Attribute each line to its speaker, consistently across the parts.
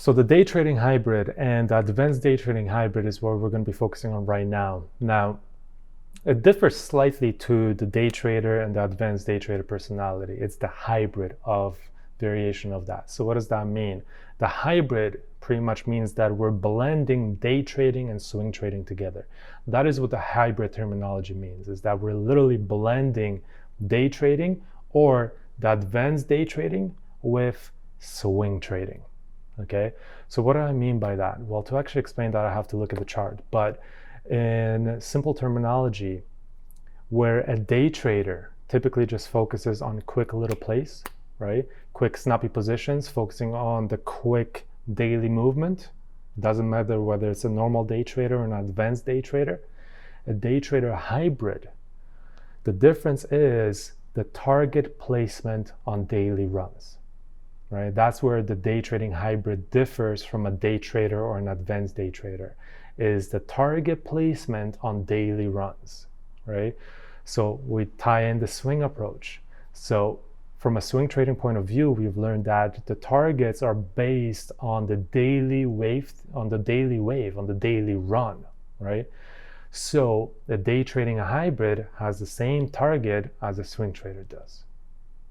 Speaker 1: So the day trading hybrid and the advanced day trading hybrid is what we're going to be focusing on right now. Now, it differs slightly to the day trader and the advanced day trader personality. It's the hybrid of variation of that. So what does that mean? The hybrid pretty much means that we're blending day trading and swing trading together. That is what the hybrid terminology means, is that we're literally blending day trading or the advanced day trading with swing trading. Okay, so what do I mean by that? Well, to actually explain that, I have to look at the chart. But in simple terminology, where a day trader typically just focuses on quick little plays, right? Quick snappy positions, focusing on the quick daily movement. Doesn't matter whether it's a normal day trader or an advanced day trader. A day trader hybrid, the difference is the target placement on daily runs. Right? That's where the day trading hybrid differs from a day trader or an advanced day trader, is the target placement on daily runs, right? So we tie in the swing approach. So from a swing trading point of view, we've learned that the targets are based on the daily wave, on the daily run, right? So the day trading hybrid has the same target as a swing trader does,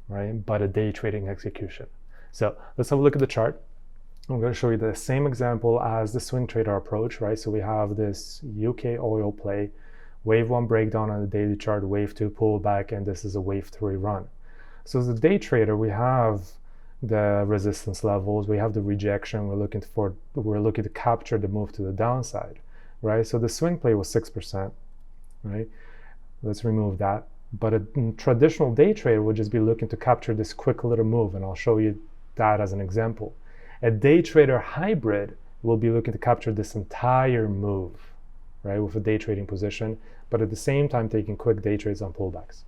Speaker 1: right? But a day trading execution. So let's have a look at the chart. I'm going to show you the same example as the swing trader approach, right? So we have this UK oil play, wave 1 breakdown on the daily chart, wave 2 pullback, and this is a wave 3 run. So as a day trader, we have the resistance levels, we have the rejection, we're looking to capture the move to the downside, right? So the swing play was 6%, right? Let's remove that. But a traditional day trader would just be looking to capture this quick little move, and I'll show you that as an example. A day trader hybrid will be looking to capture this entire move, right, with a day trading position, but at the same time taking quick day trades on pullbacks,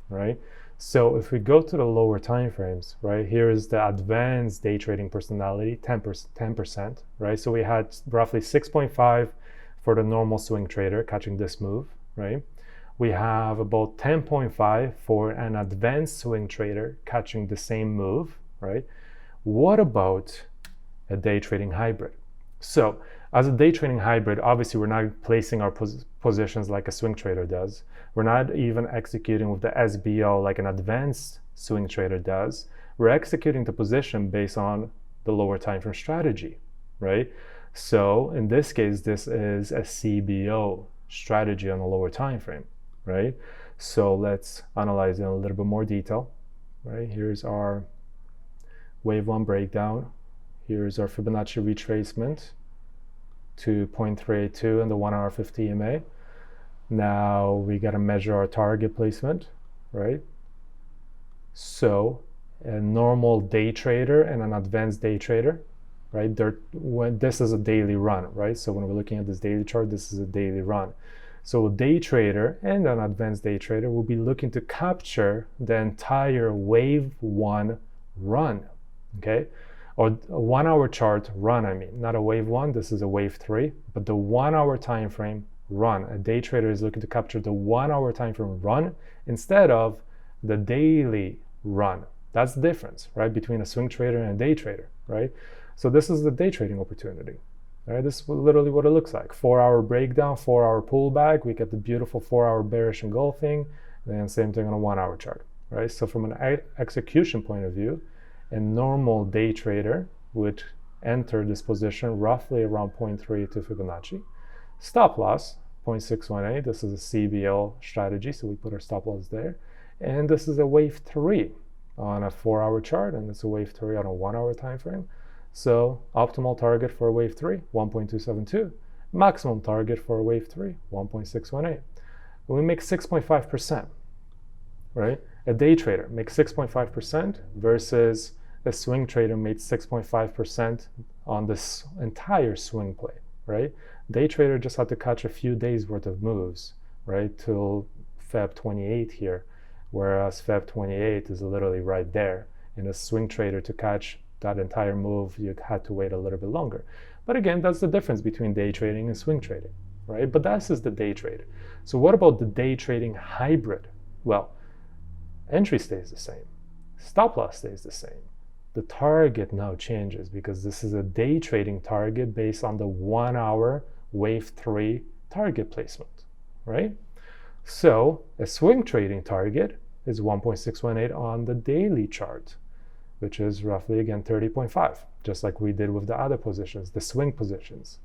Speaker 1: right? So if we go to the lower time frames, right, here is the advanced day trading personality, 10%, right? So we had roughly 6.5 for the normal swing trader catching this move, right? We have about 10.5 for an advanced swing trader catching the same move, right? What about a day trading hybrid? So as a day trading hybrid, obviously we're not placing our positions like a swing trader does. We're not even executing with the SBO like an advanced swing trader does. We're executing the position based on the lower time frame strategy, right? So in this case, this is a CBO strategy on a lower time frame, right? So let's analyze in a little bit more detail, right? Here's our wave 1 breakdown. Here's our Fibonacci retracement to 0.382 in the 1 hour 50 EMA. Now we got to measure our target placement, right? So a normal day trader and an advanced day trader, right? This is a daily run, right? So when we're looking at this daily chart, this is a daily run. So a day trader and an advanced day trader will be looking to capture the entire wave 1 run, okay? Or a 1 hour chart run, I mean, not a wave 1, this is a wave 3, but the 1 hour time frame run. A day trader is looking to capture the 1 hour time frame run instead of the daily run. That's the difference, right, between a swing trader and a day trader, right? So this is the day trading opportunity. All right, this is literally what it looks like. 4 hour breakdown, 4 hour pullback. We get the beautiful 4 hour bearish engulfing, and same thing on a 1 hour chart, right? So from an execution point of view, a normal day trader would enter this position roughly around 0.32 Fibonacci. Stop loss, 0.618. This is a CBO strategy, so we put our stop loss there. And this is a wave 3 on a 4 hour chart, and it's a wave 3 on a 1 hour time frame. So optimal target for wave 3, 1.272. Maximum target for wave 3, 1.618. We make 6.5%, right? A day trader makes 6.5% versus a swing trader made 6.5% on this entire swing play, right? Day trader just had to catch a few days worth of moves, right, till Feb 28 here, whereas Feb 28 is literally right there. And a swing trader to catch that entire move, you had to wait a little bit longer. But again, that's the difference between day trading and swing trading, right? But that's just the day trade. So what about the day trading hybrid? Well, entry stays the same, stop loss stays the same, the target now changes because this is a day trading target based on the 1 hour wave 3 target placement, right? So a swing trading target is 1.618 on the daily chart, which is roughly, again, 30.5, just like we did with the other positions, the swing positions.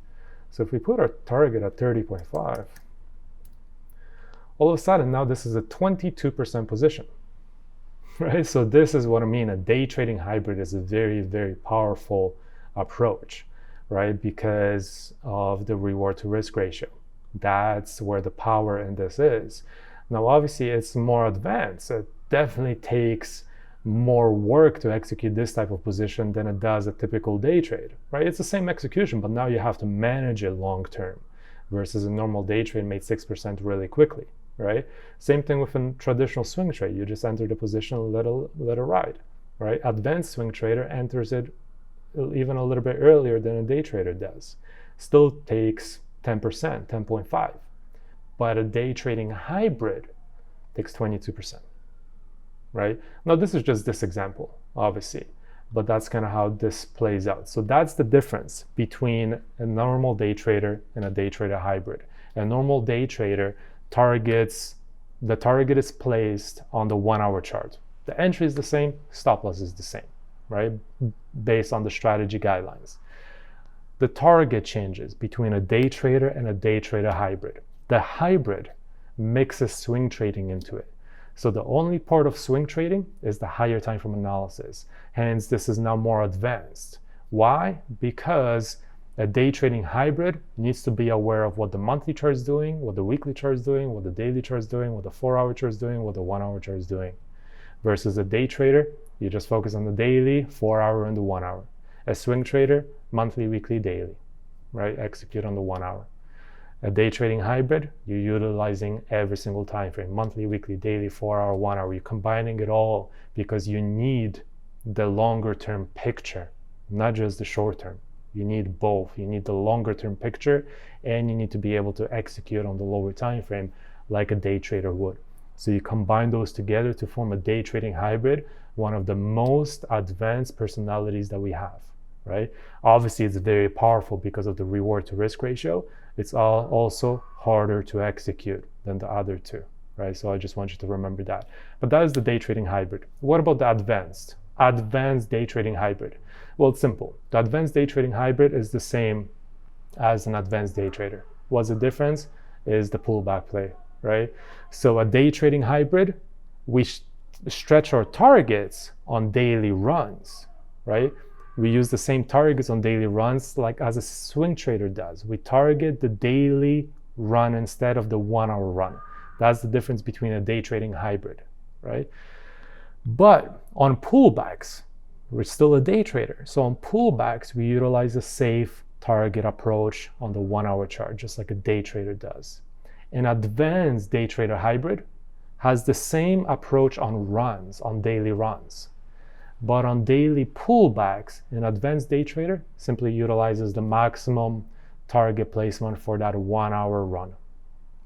Speaker 1: So if we put our target at 30.5, all of a sudden now this is a 22% position, right? So this is what I mean. A day trading hybrid is a very, very powerful approach, right? Because of the reward to risk ratio. That's where the power in this is. Now, obviously, it's more advanced. It definitely takes more work to execute this type of position than it does a typical day trade, right? It's the same execution, but now you have to manage it long term versus a normal day trade made 6% really quickly, right? Same thing with a traditional swing trade. You just enter the position and let it ride, right? Advanced swing trader enters it even a little bit earlier than a day trader does. Still takes 10%, 10.5. But a day trading hybrid takes 22%, right? Now, this is just this example, obviously, but that's kind of how this plays out. So that's the difference between a normal day trader and a day trader hybrid. A normal day trader the target is placed on the 1 hour chart. The entry is the same, stop loss is the same, right? Based on the strategy guidelines. The target changes between a day trader and a day trader hybrid. The hybrid mixes swing trading into it. So the only part of swing trading is the higher time frame analysis. Hence, this is now more advanced. Why? Because a day trading hybrid needs to be aware of what the monthly chart is doing, what the weekly chart is doing, what the daily chart is doing, what the 4 hour chart is doing, what the 1 hour chart is doing. Versus a day trader, you just focus on the daily, 4 hour, and the 1 hour. A swing trader, monthly, weekly, daily, right? Execute on the 1 hour. A day trading hybrid, you're utilizing every single time frame, monthly, weekly, daily, 4 hour, 1 hour. You're combining it all because you need the longer term picture, not just the short term. You need both. You need the longer term picture and you need to be able to execute on the lower time frame like a day trader would. So you combine those together to form a day trading hybrid, one of the most advanced personalities that we have, right? Obviously, it's very powerful because of the reward to risk ratio. It's also harder to execute than the other two, right? So I just want you to remember that. But that is the day trading hybrid. What about the advanced day trading hybrid? Well, it's simple. The advanced day trading hybrid is the same as an advanced day trader. What's the difference? Is the pullback play, right? So a day trading hybrid, we stretch our targets on daily runs, right? We use the same targets on daily runs like as a swing trader does. We target the daily run instead of the 1 hour run. That's the difference between a day trading hybrid, right? But on pullbacks, we're still a day trader. So on pullbacks, we utilize a safe target approach on the 1 hour chart, just like a day trader does. An advanced day trader hybrid has the same approach on runs, on daily runs. But on daily pullbacks, an advanced day trader simply utilizes the maximum target placement for that 1 hour run,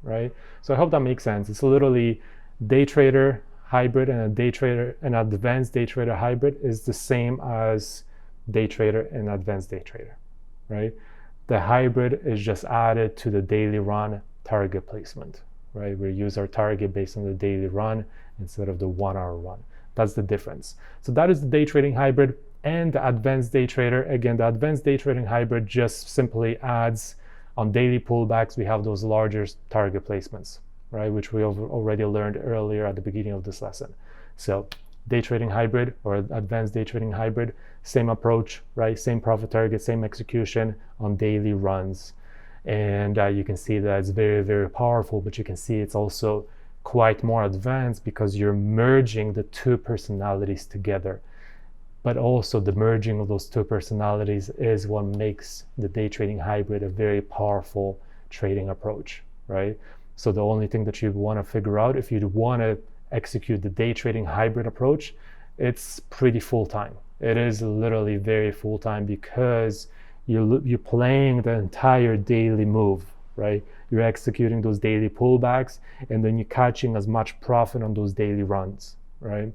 Speaker 1: right? So I hope that makes sense. It's literally day trader hybrid and an advanced day trader hybrid is the same as day trader and advanced day trader, right? The hybrid is just added to the daily run target placement, right? We use our target based on the daily run instead of the 1 hour run. That's the difference. So that is the day trading hybrid and the advanced day trader. Again, the advanced day trading hybrid just simply adds on daily pullbacks, we have those larger target placements, right? Which we have already learned earlier at the beginning of this lesson. So day trading hybrid or advanced day trading hybrid, same approach, right? Same profit target, same execution on daily runs. And you can see that it's very, very powerful, but you can see it's also quite more advanced because you're merging the two personalities together. But also the merging of those two personalities is what makes the day trading hybrid a very powerful trading approach, right? So the only thing that you want to figure out if you want to execute the day trading hybrid approach, it's pretty full-time. It is literally very full-time because you're playing the entire daily move, right? You're executing those daily pullbacks and then you're catching as much profit on those daily runs, right?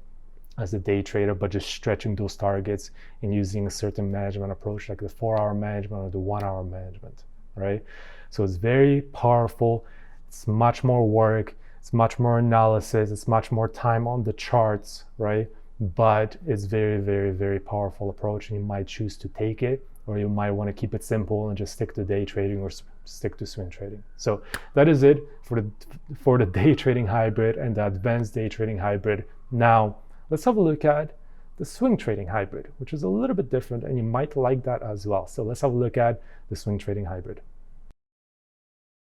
Speaker 1: as a day trader, but just stretching those targets and using a certain management approach, like the 4-hour management or the 1-hour management, right? So it's very powerful. It's much more work. It's much more analysis. It's much more time on the charts, right? But it's very, very, very powerful approach, and you might choose to take it, or you might want to keep it simple and just stick to day trading or stick to swing trading. So that is it for the day trading hybrid and the advanced day trading hybrid. Now let's have a look at the swing trading hybrid, which is a little bit different, and you might like that as well. So let's have a look at the swing trading hybrid.